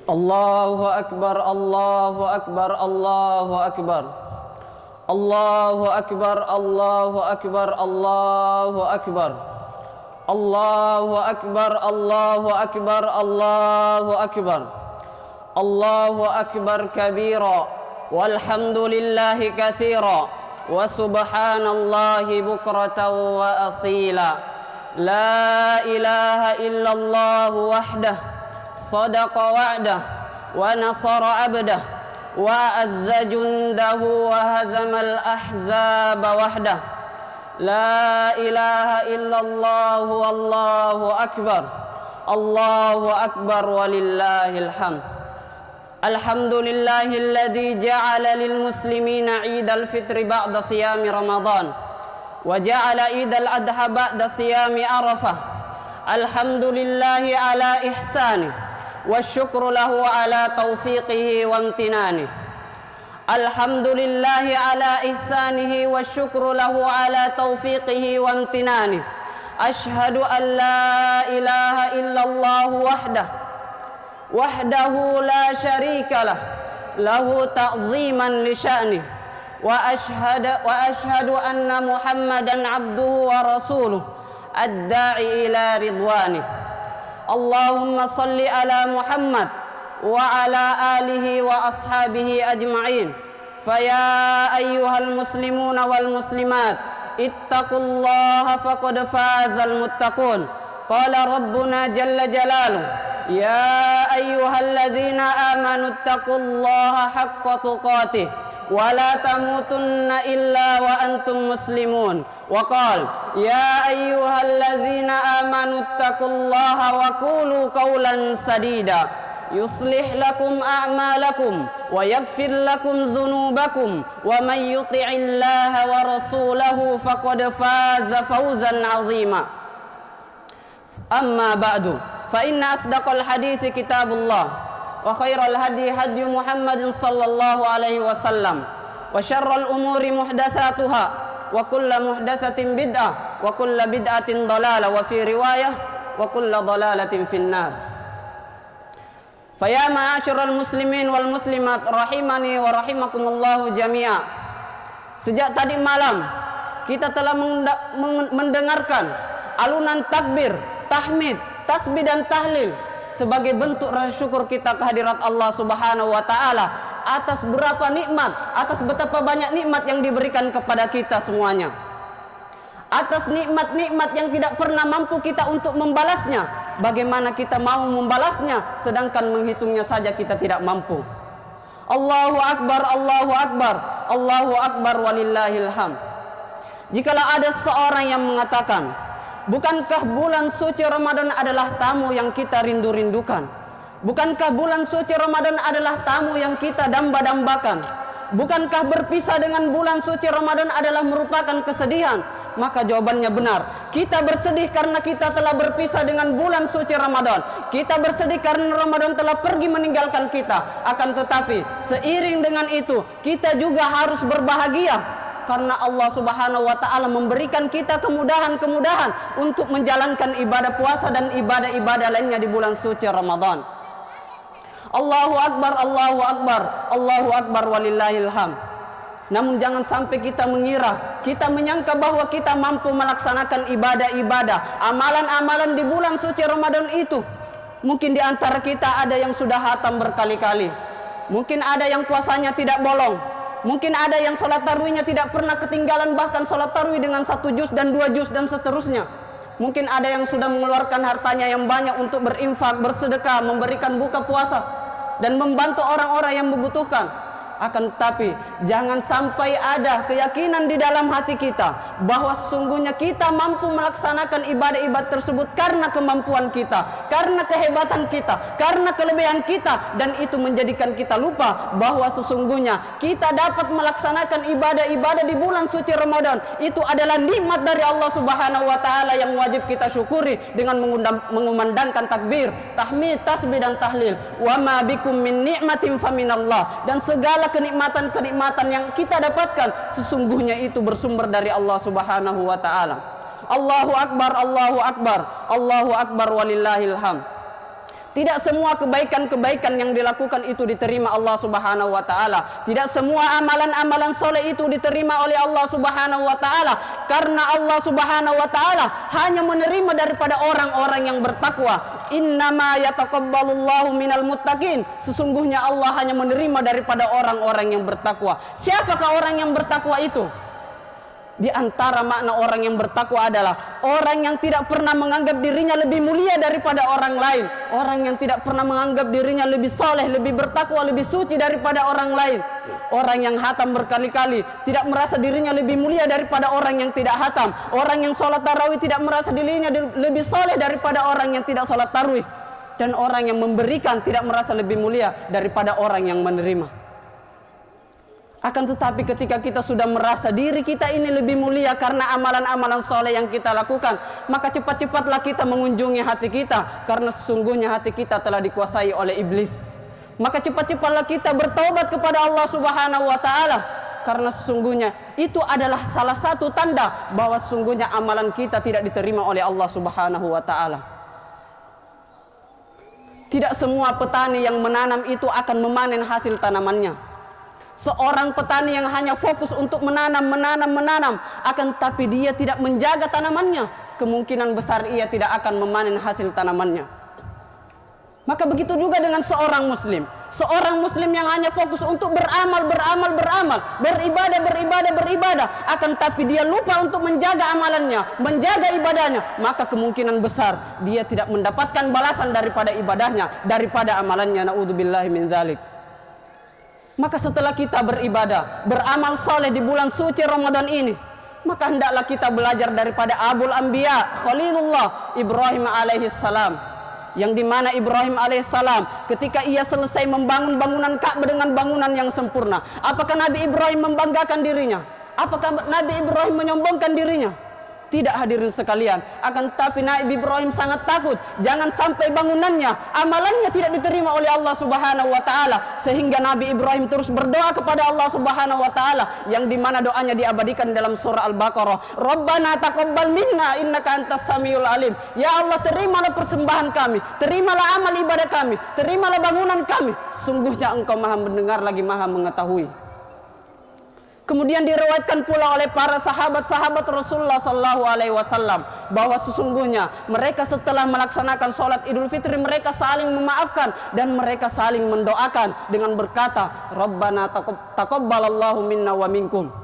Allahu Akbar, Allahu Akbar, Allahu Akbar. Allahu Akbar, Allahu Akbar, Allahu Akbar. Allahu Akbar, Allahu Akbar, Allahu Akbar. Allahu Akbar kabira, walhamdulillahi katsira, wa subhanallahi bukratan wa asila. La ilaha illallah wahdah, sadaqa wa'dah, wa nasara abdah, wa azza jundahu wa hazamal ahzaba wahdah. La ilaha illallah wallahu akbar. Allahu akbar walillahil hamd. Alhamdulillahilladzi ja'ala lil muslimina 'idal fitri ba'da siyami Ramadan wa ja'ala 'idal adha ba'da siyami Arafah. Alhamdulillahi ala ihsani wasyukru lahu ala taufiqihi wa amtinani. Alhamdulillahi ala ihsanihi wasyukru lahu ala taufiqihi wa amtinani. Ashhadu an la ilaha illallah wahdahu la syarika lah, lahu ta'ziman li sya'ni, wa ashhadu anna Muhammadan abduhu wa rasuluh ad-da'i ila ridwani. Allahumma salli ala Muhammad wa ala alihi wa ashabihi ajma'in. Faya ayyuhal muslimuna wal muslimat, ittaqullaha faqad fazal muttaqun. Qala rabbuna jalla jalaluhu, ya ayyuhalladzina amanu ittaqullaha haqqa tuqatih wa la tamutunna illa wa antum muslimun. Wa qala ya ayyuhalladzina amanu ittaqullaha wa qulu qawlan sadida yuslih lakum a'malakum wa yaghfir lakum dhunubakum wa man yuti'illaha wa rasulahu faqad faza fawzan 'azima. Amma ba'du, fa inna asdaqal hadithi kitabullah wa khairal hadi hadi Muhammadin sallallahu alaihi wasallam wa syarral umuri muhdatsatuha wa kullu muhdatsatin bid'ah wa kullu bid'atin dhalalah wa fi riwayah wa kullu dhalalatin finnar. Fa ya ma'asyiral muslimin wal muslimat rahimani wa rahimakumullahu jami'a. Sejak tadi malam kita telah mendengarkan alunan takbir, tahmid, tasbih dan tahlil sebagai bentuk rasa syukur kita kehadirat Allah Subhanahu wa taala atas berapa nikmat, atas betapa banyak nikmat yang diberikan kepada kita semuanya. Atas nikmat-nikmat yang tidak pernah mampu kita untuk membalasnya. Bagaimana kita mau membalasnya sedangkan menghitungnya saja kita tidak mampu. Allahu akbar, Allahu akbar, Allahu akbar walillahil hamd. Jikalau ada seorang yang mengatakan, bukankah bulan suci Ramadan adalah tamu yang kita rindu-rindukan? Bukankah bulan suci Ramadan adalah tamu yang kita damba-dambakan? Bukankah berpisah dengan bulan suci Ramadan adalah merupakan kesedihan? Maka jawabannya benar. Kita bersedih karena kita telah berpisah dengan bulan suci Ramadan. Kita bersedih karena Ramadan telah pergi meninggalkan kita. Akan tetapi seiring dengan itu kita juga harus berbahagia, karena Allah Subhanahu wa taala memberikan kita kemudahan-kemudahan untuk menjalankan ibadah puasa dan ibadah-ibadah lainnya di bulan suci Ramadan. Allahu akbar, Allahu akbar, Allahu akbar walillahil hamd. Namun jangan sampai kita mengira, kita menyangka bahwa kita mampu melaksanakan ibadah-ibadah, amalan-amalan di bulan suci Ramadan itu. Mungkin di antara kita ada yang sudah hatam berkali-kali. Mungkin ada yang puasanya tidak bolong. Mungkin ada yang sholat tarawihnya tidak pernah ketinggalan, bahkan sholat tarawih dengan 1 juz dan 2 juz dan seterusnya. Mungkin ada yang sudah mengeluarkan hartanya yang banyak untuk berinfak, bersedekah, memberikan buka puasa dan membantu orang-orang yang membutuhkan. Akan tetapi jangan sampai ada keyakinan di dalam hati kita bahwa sesungguhnya kita mampu melaksanakan ibadah-ibadah tersebut karena kemampuan kita, karena kehebatan kita, karena kelebihan kita, dan itu menjadikan kita lupa bahwa sesungguhnya kita dapat melaksanakan ibadah-ibadah di bulan suci Ramadan. Itu adalah nikmat dari Allah Subhanahu wa taala yang wajib kita syukuri dengan mengumandangkan takbir, tahmid, tasbih dan tahlil. Wa ma bikum min ni'matin faminallah. Dan segala kenikmatan-kenikmatan yang kita dapatkan sesungguhnya itu bersumber dari Allah Subhanahu wa taala. Allahu akbar, Allahu akbar, Allahu akbar walillahil hamd. Tidak semua kebaikan-kebaikan yang dilakukan itu diterima Allah Subhanahu wa taala. Tidak semua amalan-amalan soleh itu diterima oleh Allah Subhanahu wa taala, karena Allah Subhanahu wa taala hanya menerima daripada orang-orang yang bertakwa. Innama yataqabbalullahu minal muttaqin. Sesungguhnya Allah hanya menerima daripada orang-orang yang bertakwa. Siapakah orang yang bertakwa itu? Di antara makna orang yang bertakwa adalah orang yang tidak pernah menganggap dirinya lebih mulia daripada orang lain, orang yang tidak pernah menganggap dirinya lebih soleh, lebih bertakwa, lebih suci daripada orang lain, orang yang hatam berkali-kali tidak merasa dirinya lebih mulia daripada orang yang tidak hatam, orang yang sholat tarawih tidak merasa dirinya lebih soleh daripada orang yang tidak sholat tarawih, dan orang yang memberikan tidak merasa lebih mulia daripada orang yang menerima. Akan tetapi ketika kita sudah merasa diri kita ini lebih mulia karena amalan-amalan soleh yang kita lakukan, maka cepat-cepatlah kita mengunjungi hati kita, karena sesungguhnya hati kita telah dikuasai oleh iblis. Maka cepat-cepatlah kita bertaubat kepada Allah Subhanahu wa taala, karena sesungguhnya itu adalah salah satu tanda bahwa sesungguhnya amalan kita tidak diterima oleh Allah Subhanahu wa taala. Tidak semua petani yang menanam itu akan memanen hasil tanamannya. Seorang petani yang hanya fokus untuk menanam, akan tapi dia tidak menjaga tanamannya, kemungkinan besar ia tidak akan memanen hasil tanamannya. Maka begitu juga dengan seorang muslim. Seorang muslim yang hanya fokus untuk beramal, beribadah, akan tapi dia lupa untuk menjaga amalannya, menjaga ibadahnya, maka kemungkinan besar dia tidak mendapatkan balasan daripada ibadahnya, daripada amalannya. Na'udzubillahi min dzalik. Maka setelah kita beribadah, beramal soleh di bulan suci Ramadan ini, maka hendaklah kita belajar daripada Abul Anbiya, Khalilullah Ibrahim alaihissalam, yang dimana Ibrahim alaihissalam ketika ia selesai membangun bangunan Ka'bah dengan bangunan yang sempurna, apakah Nabi Ibrahim membanggakan dirinya? Apakah Nabi Ibrahim menyombongkan dirinya? Tidak, hadirin sekalian. Akan tapi Nabi Ibrahim sangat takut jangan sampai bangunannya, amalannya tidak diterima oleh Allah Subhanahu wa taala, sehingga Nabi Ibrahim terus berdoa kepada Allah Subhanahu wa taala, yang dimana doanya diabadikan dalam surah Al-Baqarah. Rabbana taqabbal minna innaka antas samiul alim. Ya Allah, terimalah persembahan kami, terimalah amal ibadah kami, terimalah bangunan kami, sungguhnya Engkau Maha mendengar lagi Maha mengetahui. Kemudian diriwayatkan pula oleh para sahabat-sahabat Rasulullah sallallahu alaihi wasallam bahwa sesungguhnya mereka setelah melaksanakan sholat Idul Fitri, mereka saling memaafkan dan mereka saling mendoakan dengan berkata, Rabbana taqabbalallahu minna wa minkum.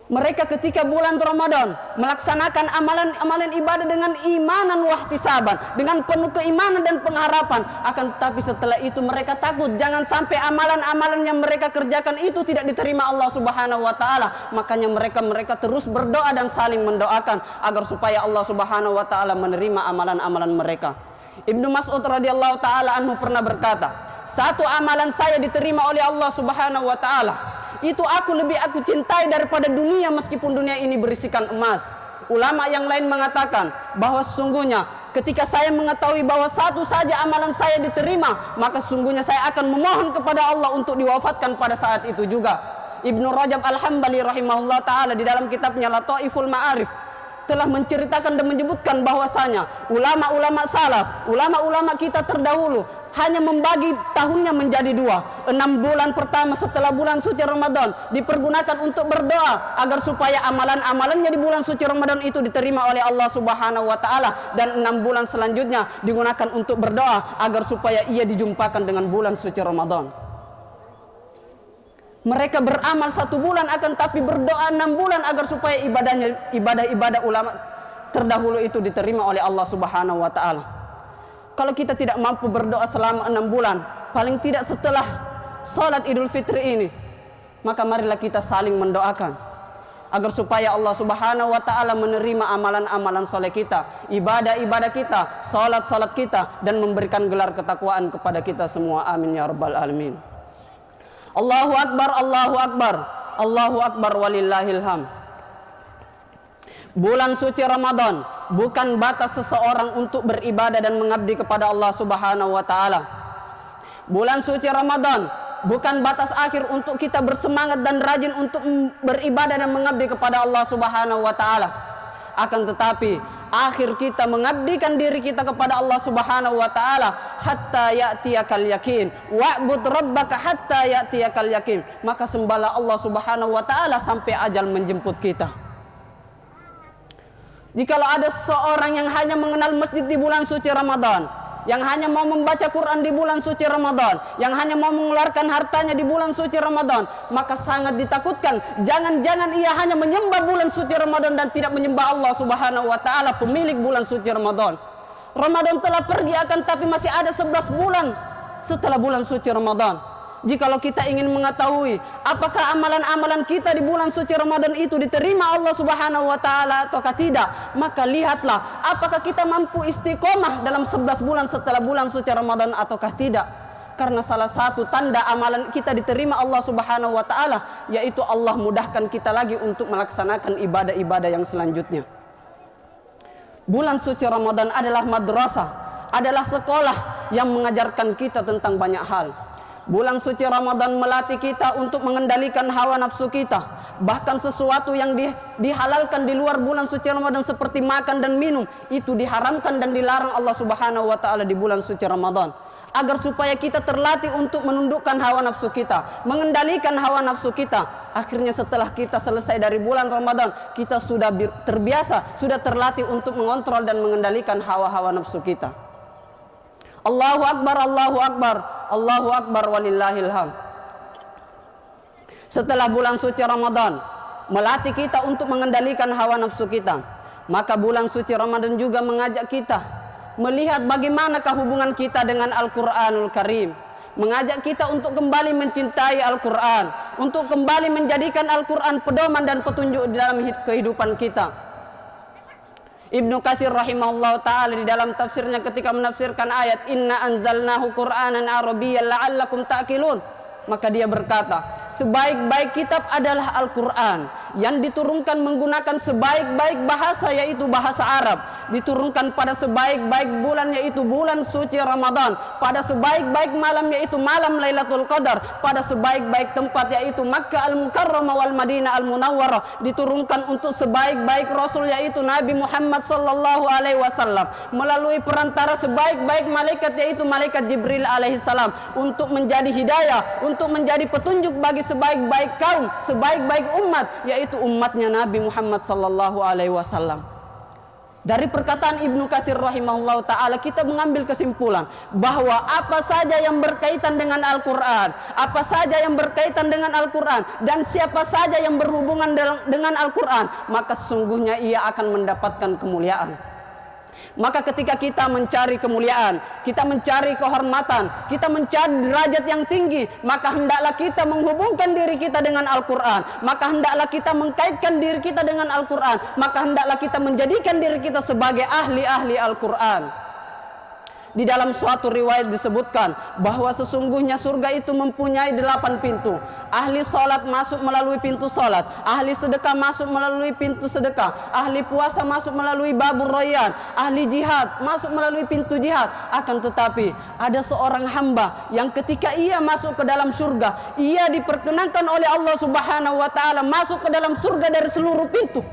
Mereka ketika bulan Ramadan melaksanakan amalan ibadah dengan imanan wahtisaban, dengan penuh keimanan dan pengharapan. Akan tetapi setelah itu mereka takut jangan sampai amalan-amalan yang mereka kerjakan itu tidak diterima Allah Subhanahu wa taala. Makanya mereka terus berdoa dan saling mendoakan agar supaya Allah Subhanahu wa taala menerima amalan-amalan mereka. Ibnu Mas'ud radhiyallahu taala anhu pernah berkata, satu amalan saya diterima oleh Allah Subhanahu wa taala, itu lebih aku cintai daripada dunia meskipun dunia ini berisikan emas. Ulama yang lain mengatakan bahwa sesungguhnya ketika saya mengetahui bahwa satu saja amalan saya diterima, maka sesungguhnya saya akan memohon kepada Allah untuk diwafatkan pada saat itu juga. Ibnu Rajab Al-Hambali rahimahullah ta'ala di dalam kitabnya Lataiful Ma'arif telah menceritakan dan menyebutkan bahwasanya ulama-ulama salaf, ulama-ulama kita terdahulu hanya membagi tahunnya menjadi dua. 6 bulan pertama setelah bulan suci Ramadan dipergunakan untuk berdoa agar supaya amalan-amalannya di bulan suci Ramadan itu diterima oleh Allah Subhanahu wa taala, dan 6 bulan selanjutnya digunakan untuk berdoa agar supaya ia dijumpakan dengan bulan suci Ramadan. Mereka beramal 1 bulan akan tapi berdoa 6 bulan agar supaya ibadah ulama terdahulu itu diterima oleh Allah Subhanahu wa taala. Kalau kita tidak mampu berdoa selama 6 bulan, paling tidak setelah sholat Idul Fitri ini, maka marilah kita saling mendoakan agar supaya Allah Subhanahu wa taala menerima amalan-amalan soleh kita, ibadah-ibadah kita, sholat-sholat kita, dan memberikan gelar ketakwaan kepada kita semua. Amin ya rabbal alamin. Allahu akbar, Allahu akbar, Allahu akbar walillahil hamd. Bulan suci Ramadan bukan batas seseorang untuk beribadah dan mengabdi kepada Allah Subhanahu wa taala. Bulan suci Ramadan bukan batas akhir untuk kita bersemangat dan rajin untuk beribadah dan mengabdi kepada Allah Subhanahu wa taala. Akan tetapi akhir kita mengabdikan diri kita kepada Allah Subhanahu wa taala hatta ya'tiyakal yakin wa'bud rabbaka hatta ya'tiyakal yakin. Maka sembahlah Allah Subhanahu wa taala sampai ajal menjemput kita. Jikalau ada seorang yang hanya mengenal masjid di bulan suci Ramadan, yang hanya mau membaca Quran di bulan suci Ramadan, yang hanya mau mengeluarkan hartanya di bulan suci Ramadan, maka sangat ditakutkan jangan-jangan ia hanya menyembah bulan suci Ramadan dan tidak menyembah Allah Subhanahu wa taala, pemilik bulan suci Ramadan. Ramadan telah pergi akan tapi masih ada 11 bulan setelah bulan suci Ramadan. Jikalau kita ingin mengetahui apakah amalan-amalan kita di bulan suci Ramadan itu diterima Allah Subhanahu wa taala ataukah tidak, maka lihatlah apakah kita mampu istiqomah dalam 11 bulan setelah bulan suci Ramadan ataukah tidak. Karena salah satu tanda amalan kita diterima Allah Subhanahu wa taala yaitu Allah mudahkan kita lagi untuk melaksanakan ibadah-ibadah yang selanjutnya. Bulan suci Ramadan adalah madrasah, adalah sekolah yang mengajarkan kita tentang banyak hal. Bulan suci Ramadan melatih kita untuk mengendalikan hawa nafsu kita. Bahkan sesuatu yang dihalalkan di luar bulan suci Ramadan seperti makan dan minum, itu diharamkan dan dilarang Allah Subhanahu wa taala di bulan suci Ramadan. Agar supaya kita terlatih untuk menundukkan hawa nafsu kita, mengendalikan hawa nafsu kita. Akhirnya setelah kita selesai dari bulan Ramadan, kita sudah terbiasa, sudah terlatih untuk mengontrol dan mengendalikan hawa-hawa nafsu kita. Allahu Akbar, Allahu Akbar, Allahu Akbar walillahil hamd. Setelah bulan suci Ramadan melatih kita untuk mengendalikan hawa nafsu kita, maka bulan suci Ramadan juga mengajak kita melihat bagaimanakah hubungan kita dengan Al-Quranul Karim, mengajak kita untuk kembali mencintai Al-Quran, untuk kembali menjadikan Al-Quran pedoman dan petunjuk di dalam kehidupan kita. Ibnu Katsir rahimahullah ta'ala di dalam tafsirnya ketika menafsirkan ayat Inna anzalnahu Qur'anan Arabiyyan la'allakum ta'qilun, maka dia berkata, sebaik-baik kitab adalah Al-Quran yang diturunkan menggunakan sebaik-baik bahasa yaitu bahasa Arab, diturunkan pada sebaik-baik bulan yaitu bulan suci Ramadan, pada sebaik-baik malam yaitu malam Lailatul Qadar, pada sebaik-baik tempat yaitu Makkah Al-Mukarramah wal Madinah Al-Munawwarah, diturunkan untuk sebaik-baik Rasul yaitu Nabi Muhammad sallallahu alaihi wasallam melalui perantara sebaik-baik malaikat yaitu malaikat Jibril alaihi salam untuk menjadi hidayah, untuk menjadi petunjuk bagi sebaik-baik kaum, sebaik-baik umat yaitu umatnya Nabi Muhammad sallallahu alaihi wasallam. Dari perkataan Ibnu Katsir rahimahullah ta'ala kita mengambil kesimpulan bahwa apa saja yang berkaitan dengan Al-Quran, apa saja yang berkaitan dengan Al-Quran, dan siapa saja yang berhubungan dengan Al-Quran, maka sesungguhnya ia akan mendapatkan kemuliaan. Maka ketika kita mencari kemuliaan, kita mencari kehormatan, kita mencari derajat yang tinggi, maka hendaklah kita menghubungkan diri kita dengan Al-Quran, maka hendaklah kita mengkaitkan diri kita dengan Al-Quran, maka hendaklah kita menjadikan diri kita sebagai ahli-ahli Al-Quran. Di dalam suatu riwayat disebutkan bahwa sesungguhnya surga itu mempunyai 8 pintu. Ahli salat masuk melalui pintu salat, ahli sedekah masuk melalui pintu sedekah, ahli puasa masuk melalui babur rayyan, ahli jihad masuk melalui pintu jihad. Akan tetapi ada seorang hamba yang ketika ia masuk ke dalam surga, ia diperkenankan oleh Allah Subhanahu wa taala masuk ke dalam surga dari seluruh pintu.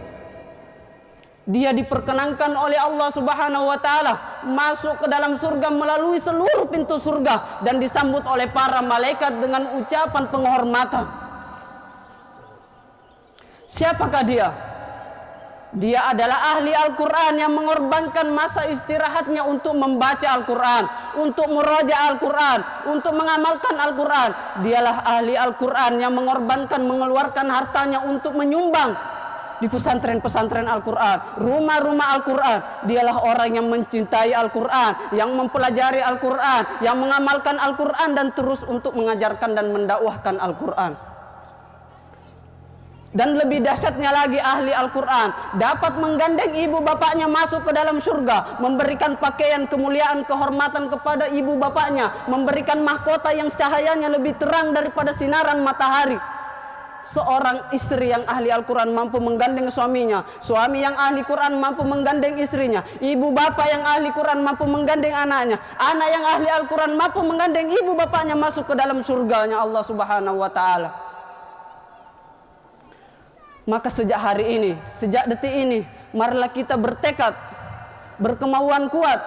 Dia diperkenankan oleh Allah Subhanahu wa taala masuk ke dalam surga melalui seluruh pintu surga dan disambut oleh para malaikat dengan ucapan penghormatan. Siapakah dia? Dia adalah ahli Al-Quran yang mengorbankan masa istirahatnya untuk membaca Al-Quran, untuk muraja Al-Quran, untuk mengamalkan Al-Quran. Dialah ahli Al-Quran yang mengorbankan, mengeluarkan hartanya untuk menyumbang di pesantren-pesantren Al-Quran, rumah-rumah Al-Quran. Dialah orang yang mencintai Al-Quran, yang mempelajari Al-Quran, yang mengamalkan Al-Quran dan terus untuk mengajarkan dan mendakwahkan Al-Quran. Dan lebih dahsyatnya lagi, ahli Al-Quran dapat menggandeng ibu bapaknya masuk ke dalam surga, memberikan pakaian kemuliaan kehormatan kepada ibu bapaknya, memberikan mahkota yang cahayanya lebih terang daripada sinaran matahari. Seorang istri yang ahli Al-Quran mampu menggandeng suaminya, suami yang ahli Quran mampu menggandeng istrinya, ibu bapak yang ahli Quran mampu menggandeng anaknya, anak yang ahli Al-Quran mampu menggandeng ibu bapaknya masuk ke dalam surganya Allah Subhanahu wa ta'ala. Maka sejak hari ini, sejak detik ini, marilah kita bertekad berkemauan kuat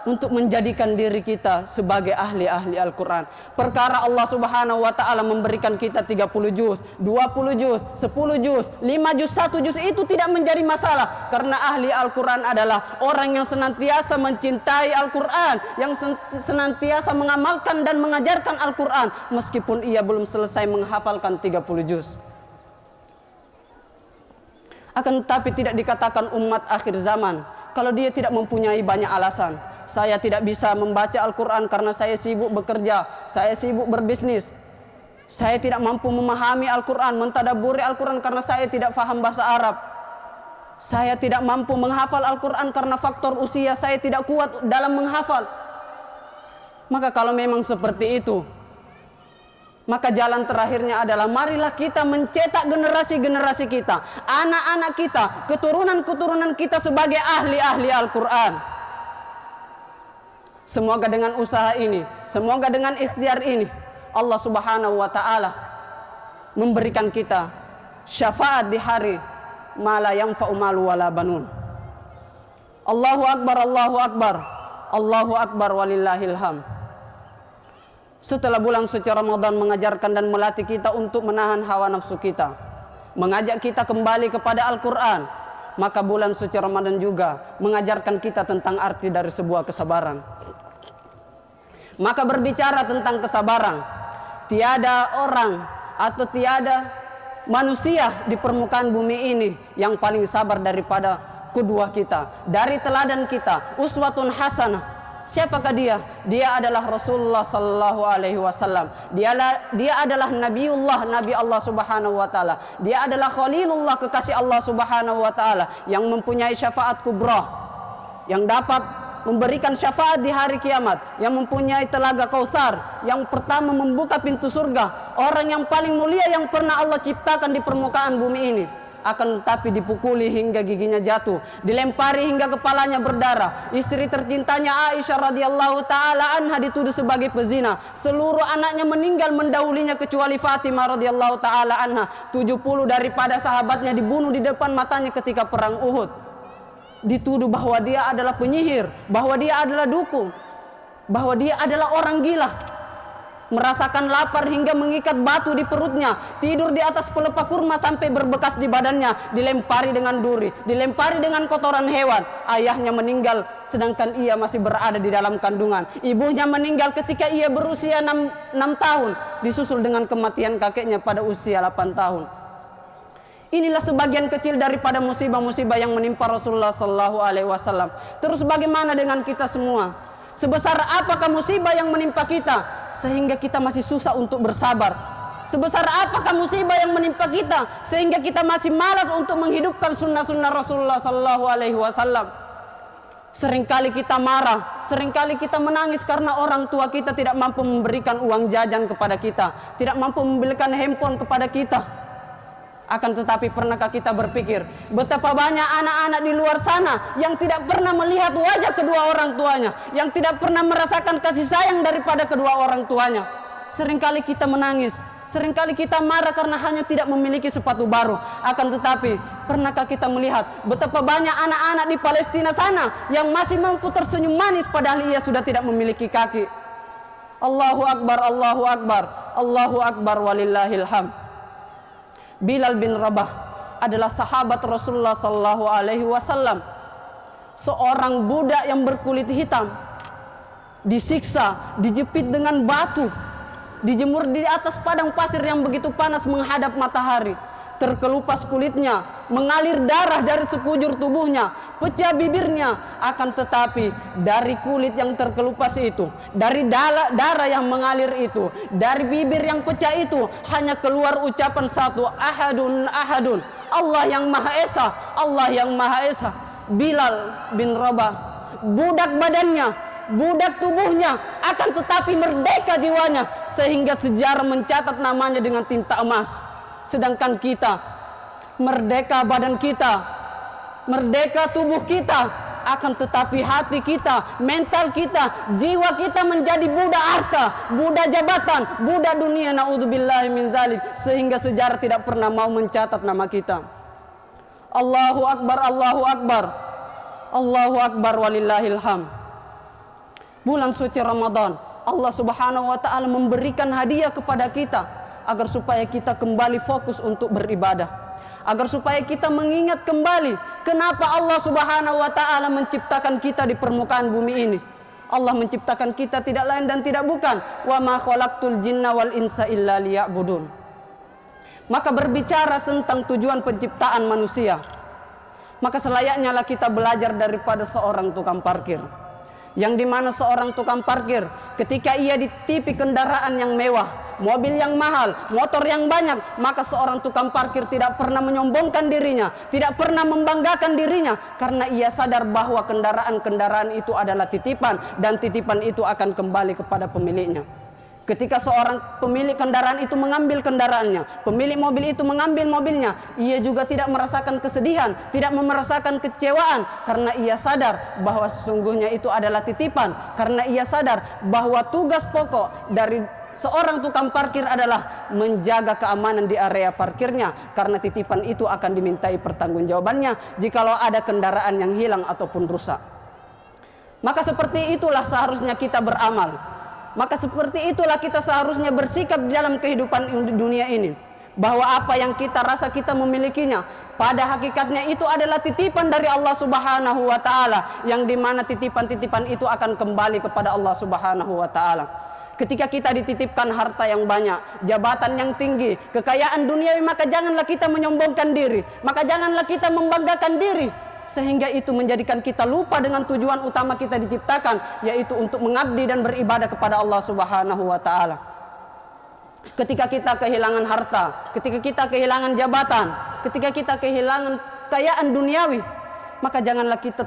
untuk menjadikan diri kita sebagai ahli-ahli Al-Quran. Perkara Allah Subhanahu wa ta'ala memberikan kita 30 juz, 20 juz, 10 juz, 5 juz, 1 juz, itu tidak menjadi masalah. Karena ahli Al-Quran adalah orang yang senantiasa mencintai Al-Quran, yang senantiasa mengamalkan dan mengajarkan Al-Quran, meskipun ia belum selesai menghafalkan 30 juz. Akan tetapi tidak dikatakan umat akhir zaman kalau dia tidak mempunyai banyak alasan. Saya tidak bisa membaca Al-Quran karena saya sibuk bekerja, saya sibuk berbisnis. Saya tidak mampu memahami Al-Quran, mentadabburi Al-Quran karena saya tidak faham bahasa Arab. Saya tidak mampu menghafal Al-Quran karena faktor usia saya tidak kuat dalam menghafal. Maka kalau memang seperti itu, maka jalan terakhirnya adalah marilah kita mencetak generasi-generasi kita, anak-anak kita, keturunan-keturunan kita sebagai ahli-ahli Al-Quran. Semoga dengan usaha ini, semoga dengan ikhtiar ini, Allah Subhanahu wa ta'ala memberikan kita syafaat di hari mala yanfa'u malu wala banun. Allahu Akbar, Allahu Akbar, Allahu Akbar walillahil hamd. Setelah bulan suci Ramadan mengajarkan dan melatih kita untuk menahan hawa nafsu kita, mengajak kita kembali kepada Al-Quran, maka bulan suci Ramadan juga mengajarkan kita tentang arti dari sebuah kesabaran. Maka berbicara tentang kesabaran, tiada orang atau tiada manusia di permukaan bumi ini yang paling sabar daripada kedua kita, dari teladan kita, uswatun hasanah. Siapakah dia? Dia adalah Rasulullah sallallahu alaihi wasallam. Dia adalah Nabiullah, Nabi Allah Subhanahu wa taala. Dia adalah Khalilullah, kekasih Allah Subhanahu wa taala, yang mempunyai syafaat kubra, yang dapat memberikan syafaat di hari kiamat, yang mempunyai telaga Kautsar, yang pertama membuka pintu surga, orang yang paling mulia yang pernah Allah ciptakan di permukaan bumi ini. Akan tetapi dipukuli hingga giginya jatuh, dilempari hingga kepalanya berdarah. Istri tercintanya Aisyah radhiyallahu taala anha dituduh sebagai pezina. Seluruh anaknya meninggal mendahulinya kecuali Fatimah radhiyallahu taala anha. 70 daripada sahabatnya dibunuh di depan matanya ketika perang Uhud. Dituduh bahwa dia adalah penyihir, bahwa dia adalah dukun, bahwa dia adalah orang gila. Merasakan lapar hingga mengikat batu di perutnya, tidur di atas pelepah kurma sampai berbekas di badannya, dilempari dengan duri, dilempari dengan kotoran hewan. Ayahnya meninggal sedangkan ia masih berada di dalam kandungan. Ibunya meninggal ketika ia berusia 6 tahun, disusul dengan kematian kakeknya pada usia 8 tahun. Inilah sebagian kecil daripada musibah-musibah yang menimpa Rasulullah sallallahu alaihi wasallam. Terus bagaimana dengan kita semua? Sebesar apakah musibah yang menimpa kita sehingga kita masih susah untuk bersabar? Sebesar apakah musibah yang menimpa kita sehingga kita masih malas untuk menghidupkan sunnah-sunnah Rasulullah sallallahu alaihi wasallam? Seringkali kita marah, seringkali kita menangis karena orang tua kita tidak mampu memberikan uang jajan kepada kita, tidak mampu membelikan handphone kepada kita. Akan tetapi pernahkah kita berpikir betapa banyak anak-anak di luar sana yang tidak pernah melihat wajah kedua orang tuanya, yang tidak pernah merasakan kasih sayang daripada kedua orang tuanya. Seringkali kita menangis, seringkali kita marah karena hanya tidak memiliki sepatu baru. Akang tetapi pernahkah kita melihat betapa banyak anak-anak di Palestina sana yang masih mampu tersenyum manis padahal ia sudah tidak memiliki kaki. Allahu Akbar, Allahu Akbar, Allahu Akbar walillahil hamd. Bilal bin Rabah adalah sahabat Rasulullah sallallahu alaihi wasallam, seorang budak yang berkulit hitam, disiksa, dijepit dengan batu, dijemur di atas padang pasir yang begitu panas menghadap matahari. Terkelupas kulitnya, mengalir darah dari sekujur tubuhnya, pecah bibirnya. Akan tetapi dari kulit yang terkelupas itu, dari darah yang mengalir itu, dari bibir yang pecah itu, hanya keluar ucapan satu, ahadun ahadun, Allah yang Maha Esa, Allah yang Maha Esa. Bilal bin Rabah, budak badannya, budak tubuhnya, akan tetapi merdeka jiwanya, sehingga sejarah mencatat namanya dengan tinta emas. Sedangkan kita, merdeka badan kita, merdeka tubuh kita, akan tetapi hati kita, mental kita, jiwa kita menjadi budak harta, budak jabatan, budak dunia, naudzubillahi min dzalik, sehingga sejarah tidak pernah mau mencatat nama kita. Allahu Akbar, Allahu Akbar, Allahu Akbar walillahil hamd. Bulan suci Ramadan, Allah Subhanahu wa taala memberikan hadiah kepada kita agar supaya kita kembali fokus untuk beribadah, agar supaya kita mengingat kembali kenapa Allah Subhanahu wa taala menciptakan kita di permukaan bumi ini. Allah menciptakan kita tidak lain dan tidak bukan, wa ma khalaqtul jinna wal insa illa liya'budun. Maka berbicara tentang tujuan penciptaan manusia, maka selayaknya lah kita belajar daripada seorang tukang parkir, yang dimana seorang tukang parkir ketika ia ditipi kendaraan yang mewah, mobil yang mahal, motor yang banyak, maka seorang tukang parkir tidak pernah menyombongkan dirinya, tidak pernah membanggakan dirinya, karena ia sadar bahwa kendaraan-kendaraan itu adalah titipan, dan titipan itu akan kembali kepada pemiliknya. Ketika seorang pemilik kendaraan itu mengambil kendaraannya, pemilik mobil itu mengambil mobilnya, ia juga tidak merasakan kesedihan, tidak merasakan kecewaan, karena ia sadar bahwa sesungguhnya itu adalah titipan, karena ia sadar bahwa tugas pokok dari seorang tukang parkir adalah menjaga keamanan di area parkirnya, karena titipan itu akan dimintai pertanggungjawabannya jikalau ada kendaraan yang hilang ataupun rusak. Maka seperti itulah seharusnya kita beramal. Maka seperti itulah kita seharusnya bersikap di dalam kehidupan dunia ini, bahwa apa yang kita rasa kita memilikinya, pada hakikatnya itu adalah titipan dari Allah Subhanahu wa taala, yang dimana titipan-titipan itu akan kembali kepada Allah Subhanahu wa taala. Ketika kita dititipkan harta yang banyak, jabatan yang tinggi, kekayaan duniawi, maka janganlah kita menyombongkan diri, maka janganlah kita membanggakan diri, sehingga itu menjadikan kita lupa dengan tujuan utama kita diciptakan, yaitu untuk mengabdi dan beribadah kepada Allah Subhanahu wa taala. Ketika kita kehilangan harta, ketika kita kehilangan jabatan, ketika kita kehilangan kekayaan duniawi, maka janganlah kita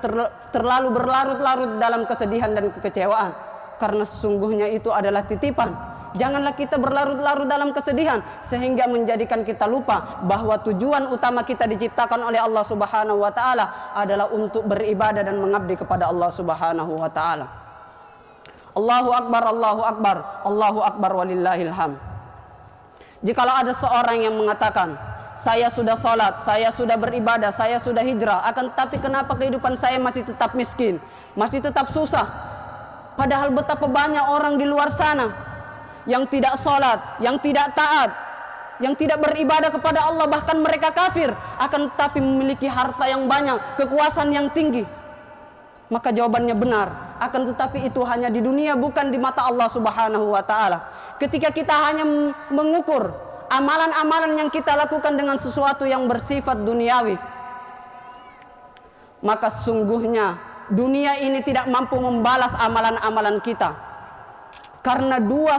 terlalu berlarut-larut dalam kesedihan dan kekecewaan, karena sesungguhnya itu adalah titipan. Janganlah kita berlarut-larut dalam kesedihan sehingga menjadikan kita lupa bahwa tujuan utama kita diciptakan oleh Allah Subhanahu wa taala adalah untuk beribadah dan mengabdi kepada Allah Subhanahu wa taala. Allahu Akbar, Allahu Akbar, Allahu Akbar walillahil hamd. Jikalau ada seorang yang mengatakan, saya sudah sholat, saya sudah beribadah, saya sudah hijrah, akan tetapi kenapa kehidupan saya masih tetap miskin, masih tetap susah? Padahal betapa banyak orang di luar sana yang tidak sholat, yang tidak taat, yang tidak beribadah kepada Allah, bahkan mereka kafir, akan tetapi memiliki harta yang banyak, kekuasaan yang tinggi. Maka jawabannya benar, akan tetapi itu hanya di dunia, bukan di mata Allah Subhanahu wa taala. Ketika kita hanya mengukur amalan-amalan yang kita lakukan dengan sesuatu yang bersifat duniawi, maka sesungguhnya dunia ini tidak mampu membalas amalan-amalan kita. Karena dua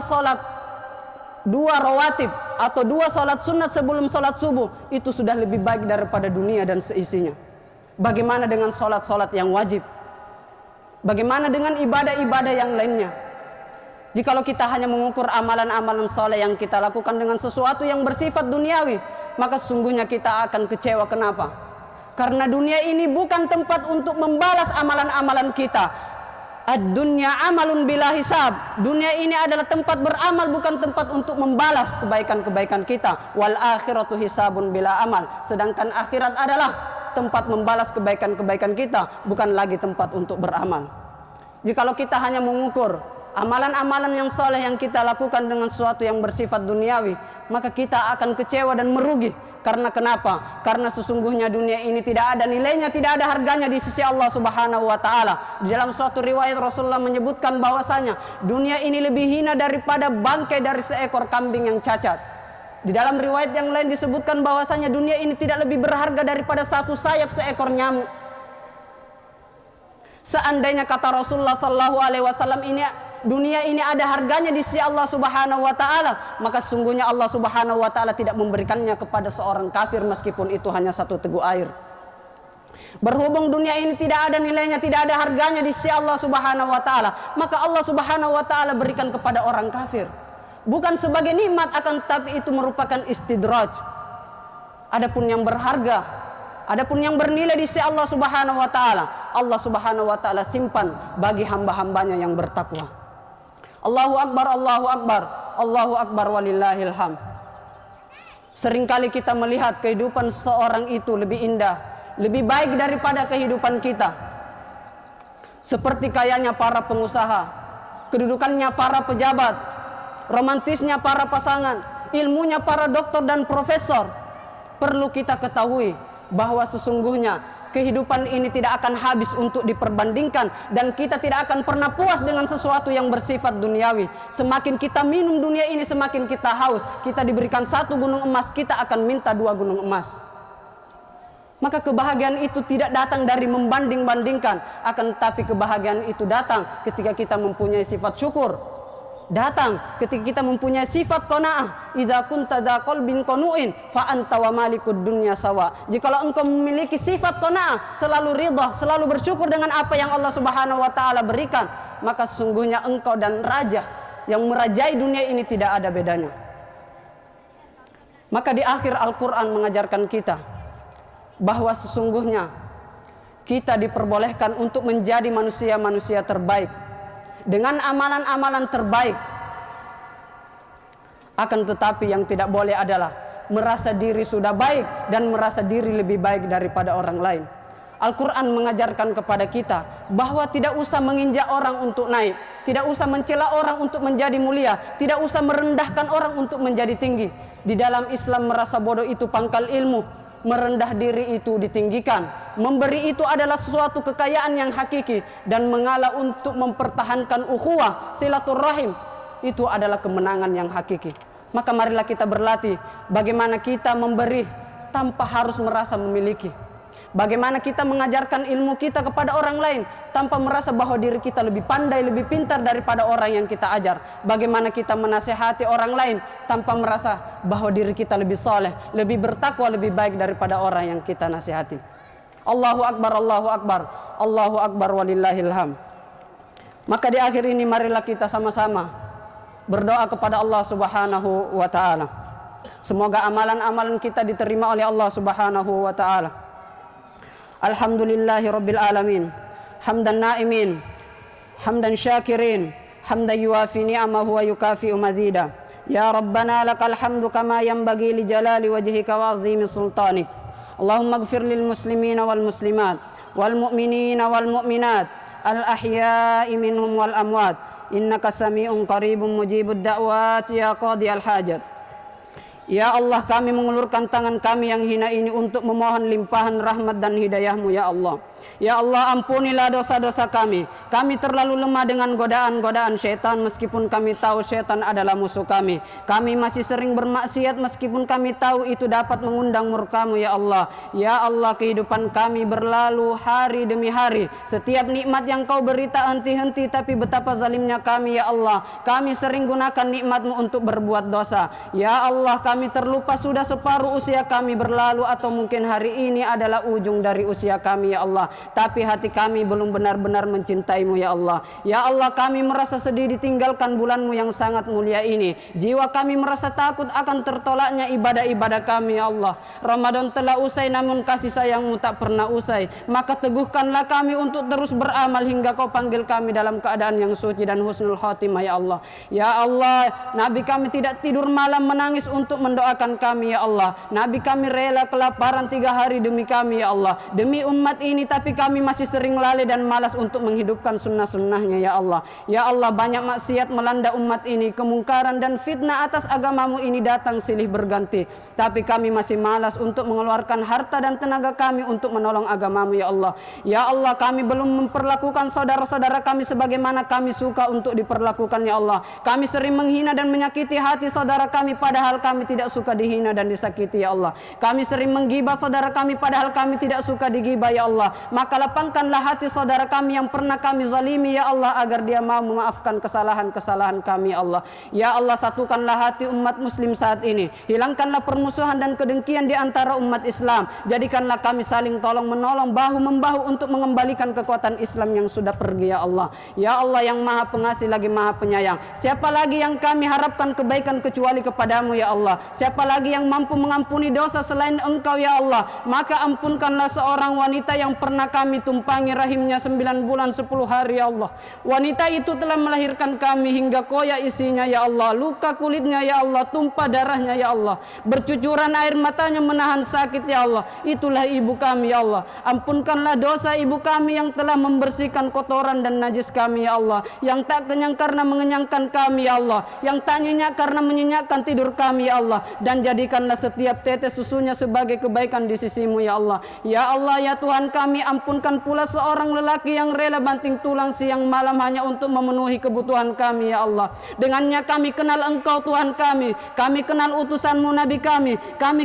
rawatib atau dua sholat sunat sebelum sholat subuh itu sudah lebih baik daripada dunia dan seisinya. Bagaimana dengan sholat-sholat yang wajib? Bagaimana dengan ibadah-ibadah yang lainnya? Jikalau kita hanya mengukur amalan-amalan soleh yang kita lakukan dengan sesuatu yang bersifat duniawi, maka sesungguhnya kita akan kecewa. Kenapa? Karena dunia ini bukan tempat untuk membalas amalan-amalan kita. Ad-dunya amalun bila hisab. Dunia ini adalah tempat beramal, bukan tempat untuk membalas kebaikan-kebaikan kita. Wal akhiratu hisabun bila amal. Sedangkan akhirat adalah tempat membalas kebaikan-kebaikan kita, bukan lagi tempat untuk beramal. Jikalau kita hanya mengukur amalan-amalan yang soleh yang kita lakukan dengan sesuatu yang bersifat duniawi, maka kita akan kecewa dan merugi. Karena kenapa? Karena sesungguhnya dunia ini tidak ada nilainya, tidak ada harganya di sisi Allah Subhanahu wa taala. Di dalam suatu riwayat Rasulullah menyebutkan bahwasanya dunia ini lebih hina daripada bangkai dari seekor kambing yang cacat. Di dalam riwayat yang lain disebutkan bahwasanya dunia ini tidak lebih berharga daripada satu sayap seekor nyamuk. Seandainya kata Rasulullah sallallahu alaihi wasallam dunia ini ada harganya di sisi Allah Subhanahu wa taala, maka sesungguhnya Allah Subhanahu wa taala tidak memberikannya kepada seorang kafir meskipun itu hanya satu teguk air. Berhubung dunia ini tidak ada nilainya, tidak ada harganya di sisi Allah Subhanahu wa taala, maka Allah Subhanahu wa taala berikan kepada orang kafir bukan sebagai nikmat, akan tetapi itu merupakan istidraj. Adapun yang berharga, adapun yang bernilai di sisi Allah Subhanahu wa taala, Allah Subhanahu wa taala simpan bagi hamba-hambanya yang bertakwa. Allahu Akbar, Allahu Akbar, Allahu Akbar walillahil hamd. Seringkali kita melihat kehidupan seorang itu lebih indah, lebih baik daripada kehidupan kita. seperti kayanya para pengusaha, kedudukannya para pejabat, romantisnya para pasangan, ilmunya para dokter dan profesor. Perlu kita ketahui bahwa sesungguhnya kehidupan ini tidak akan habis untuk diperbandingkan, dan kita tidak akan pernah puas dengan sesuatu yang bersifat duniawi. Semakin kita minum dunia ini, semakin kita haus. Kita diberikan 1 gunung emas, kita akan minta 2 gunung emas. Maka kebahagiaan itu tidak datang dari membanding-bandingkan, akan tetapi kebahagiaan itu datang ketika kita mempunyai sifat syukur. Datang ketika kita mempunyai sifat qanaah. Idza kunta dza qalbin qanu'in fa anta wa malikud dunya sawa. Jikalau engkau memiliki sifat qanaah, selalu ridha, selalu bersyukur dengan apa yang Allah Subhanahu wa taala berikan, maka sesungguhnya engkau dan raja yang merajai dunia ini tidak ada bedanya. Maka di akhir Al-Qur'an mengajarkan kita bahwa sesungguhnya kita diperbolehkan untuk menjadi manusia-manusia terbaik dengan amalan-amalan terbaik. Akan tetapi yang tidak boleh adalah merasa diri sudah baik dan merasa diri lebih baik daripada orang lain. Al-Quran mengajarkan kepada kita bahwa tidak usah menginjak orang untuk naik, tidak usah mencela orang untuk menjadi mulia, tidak usah merendahkan orang untuk menjadi tinggi. Di dalam Islam merasa bodoh itu pangkal ilmu, merendah diri itu ditinggikan. Memberi itu adalah sesuatu kekayaan yang hakiki, dan mengalah untuk mempertahankan ukhuwah, silaturahim, itu adalah kemenangan yang hakiki. Maka marilah kita berlatih bagaimana kita memberi tanpa harus merasa memiliki. Bagaimana kita mengajarkan ilmu kita kepada orang lain tanpa merasa bahwa diri kita lebih pandai, lebih pintar daripada orang yang kita ajar. Bagaimana kita menasihati orang lain tanpa merasa bahwa diri kita lebih soleh, lebih bertakwa, lebih baik daripada orang yang kita nasihati. Allahu Akbar, Allahu Akbar, Allahu Akbar walillahilham. Maka di akhir ini marilah kita sama-sama berdoa kepada Allah Subhanahu wa taala. Semoga amalan-amalan kita diterima oleh Allah Subhanahu wa taala. Alhamdulillahi Rabbil Alamin, hamdan na'imin, hamdan syakirin, hamdan yuafi ni'amahu wa yukafi'u mazida. Ya Rabbana lakal hamdu kama yanbaghi li jalali wajhika wa azimi sultanik. Allahumma ighfir lil muslimina wal muslimat, wal mu'minina wal mu'minat, al ahya'i minhum wal amwat. Innaka sami'un qaribun mujibud da'wat ya qadi al hajat. Ya Allah, kami mengulurkan tangan kami yang hina ini untuk memohon limpahan rahmat dan hidayah-Mu ya Allah. Ya Allah, ampunilah dosa-dosa kami. Kami terlalu lemah dengan godaan-godaan syaitan, meskipun kami tahu syaitan adalah musuh kami. Kami masih sering bermaksiat meskipun kami tahu itu dapat mengundang murka-Mu ya Allah. Ya Allah, kehidupan kami berlalu hari demi hari. Setiap nikmat yang Kau beri tak henti-henti, tapi betapa zalimnya kami ya Allah. Kami sering gunakan nikmat-Mu untuk berbuat dosa. Ya Allah, kami terlupa sudah separuh usia kami berlalu, atau mungkin hari ini adalah ujung dari usia kami ya Allah. Tapi hati kami belum benar-benar mencintai-Mu ya Allah. Ya Allah, kami merasa sedih ditinggalkan bulan-Mu yang sangat mulia ini. Jiwa kami merasa takut akan tertolaknya ibadah-ibadah kami ya Allah. Ramadan telah usai, namun kasih sayang-Mu tak pernah usai. Maka teguhkanlah kami untuk terus beramal hingga Kau panggil kami dalam keadaan yang suci dan husnul khotimah ya Allah. Ya Allah, Nabi kami tidak tidur malam menangis untuk mendoakan kami ya Allah. Nabi kami rela kelaparan 3 hari demi kami ya Allah, demi umat ini, tapi kami masih sering lalai dan malas untuk menghidupkan sunnah-sunnahnya ya Allah. Ya Allah, banyak maksiat melanda umat ini, kemungkaran dan fitnah atas agamamu ini datang silih berganti, tapi kami masih malas untuk mengeluarkan harta dan tenaga kami untuk menolong agamamu ya Allah. Ya Allah, kami belum memperlakukan saudara-saudara kami sebagaimana kami suka untuk diperlakukan ya Allah. Kami sering menghina dan menyakiti hati saudara kami, padahal kami tidak suka dihina dan disakiti ya Allah. Kami sering menggibah saudara kami, padahal kami tidak suka digibah ya Allah. Maka lapangkanlah hati saudara kami yang pernah kami zalimi ya Allah, agar dia mau memaafkan kesalahan-kesalahan kami ya Allah. Ya Allah, satukanlah hati umat muslim saat ini. Hilangkanlah permusuhan dan kedengkian di antara umat Islam. Jadikanlah kami saling tolong menolong, bahu membahu untuk mengembalikan kekuatan Islam yang sudah pergi ya Allah. Ya Allah yang maha pengasih lagi maha penyayang, siapa lagi yang kami harapkan kebaikan kecuali kepadamu ya Allah. Siapa lagi yang mampu mengampuni dosa selain Engkau ya Allah? Maka ampunkanlah seorang wanita yang pernah kami tumpangi rahimnya 9 bulan 10 hari ya Allah. Wanita itu telah melahirkan kami hingga koya isinya ya Allah, luka kulitnya ya Allah, tumpah darahnya ya Allah, bercucuran air matanya menahan sakit ya Allah. Itulah ibu kami ya Allah. Ampunkanlah dosa ibu kami yang telah membersihkan kotoran dan najis kami ya Allah, yang tak kenyang karena mengenyangkan kami ya Allah, yang tak nyenyak karena menyenyakkan tidur kami ya Allah, dan jadikanlah setiap tetes susunya sebagai kebaikan di sisimu ya Allah. Ya Allah ya Tuhan kami, ampunkan pula seorang lelaki yang rela banting tulang siang malam hanya untuk memenuhi kebutuhan kami ya Allah. Dengannya kami kenal Engkau Tuhan kami kenal utusanmu Nabi kami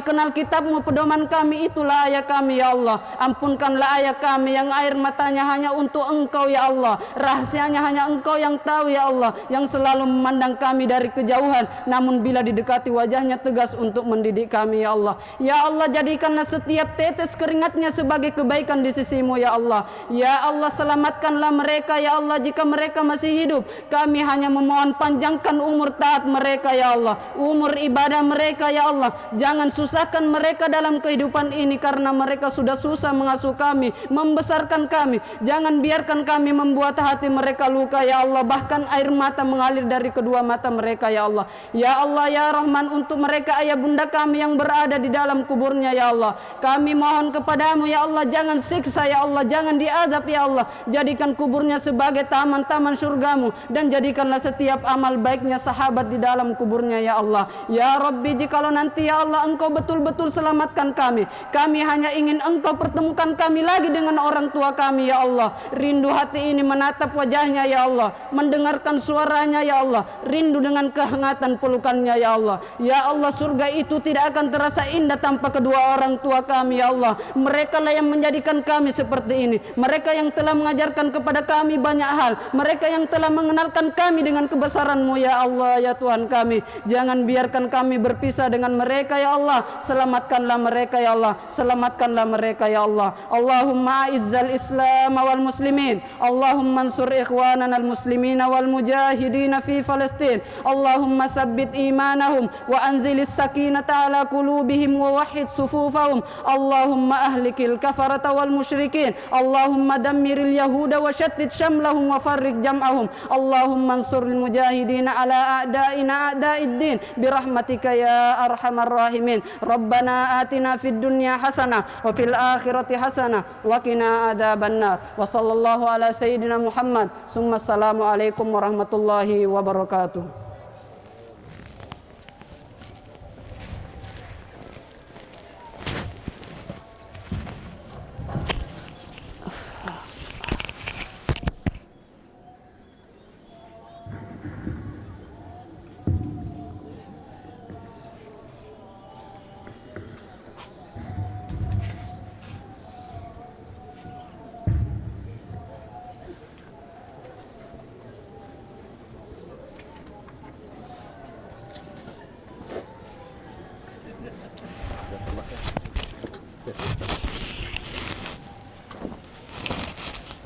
kenal kitabmu pedoman kami. Itulah ayah kami ya Allah. Ampunkanlah ayah kami yang air matanya hanya untuk Engkau ya Allah, rahasianya hanya Engkau yang tahu ya Allah, yang selalu memandang kami dari kejauhan, namun bila didekati wajahnya tegas untuk mendidik kami ya Allah. Ya Allah, jadikanlah setiap tetes keringatnya sebagai kebaikan di sisimu ya Allah. Ya Allah, selamatkanlah mereka ya Allah. Jika mereka masih hidup, kami hanya memohon panjangkan umur taat mereka ya Allah, umur ibadah mereka ya Allah. Jangan susahkan mereka dalam kehidupan ini, karena mereka sudah susah mengasuh kami, membesarkan kami. Jangan biarkan kami membuat hati mereka luka ya Allah, bahkan air mata mengalir dari kedua mata mereka ya Allah. Ya Allah ya Rahman, untuk mereka ayah bunda kami yang berada di dalam kuburnya ya Allah, kami mohon kepadamu ya Allah, jangan siksa ya Allah, jangan diazab ya Allah. Jadikan kuburnya sebagai taman-taman surgamu, dan jadikanlah setiap amal baiknya sahabat di dalam kuburnya ya Allah. Ya Rabbi, jikalau nanti ya Allah Engkau betul-betul selamatkan kami hanya ingin Engkau pertemukan kami lagi dengan orang tua kami ya Allah. Rindu hati ini menatap wajahnya ya Allah, mendengarkan suaranya ya Allah, rindu dengan kehangatan pelukannya ya Allah. Ya Allah, surga itu tidak akan terasa indah tanpa kedua orang tua kami ya Allah. Mereka lah yang menjadikan kami seperti ini, mereka yang telah mengajarkan kepada kami banyak hal, mereka yang telah mengenalkan kami dengan kebesaran-Mu ya Allah ya Tuhan kami. Jangan biarkan kami berpisah dengan mereka ya Allah. Selamatkanlah mereka ya Allah, selamatkanlah mereka ya Allah. Allahumma izzal Islam wal muslimin, Allahumma ansur ikhwanana al muslimina wal mujahidina fi Palestin, Allahumma tsabbit imanahum wa anzilis sakinata ala qulubihim wa wahhid sufufahum, Allahumma ahlikil kafarata wal musyrikin, Allahumma dammiril yahuda wa shattit syamlahum wa farriq jam'ahum, Allahumma ansuril mujahidina ala a'daina a'daid din birahmatika ya arhamar rahimin. Rabbana atina fid dunya hasanah wa fil akhirati hasanah wa qina adzabannar. Wa sallallahu ala sayyidina Muhammad. Summa assalamu alaikum warahmatullahi wabarakatuh.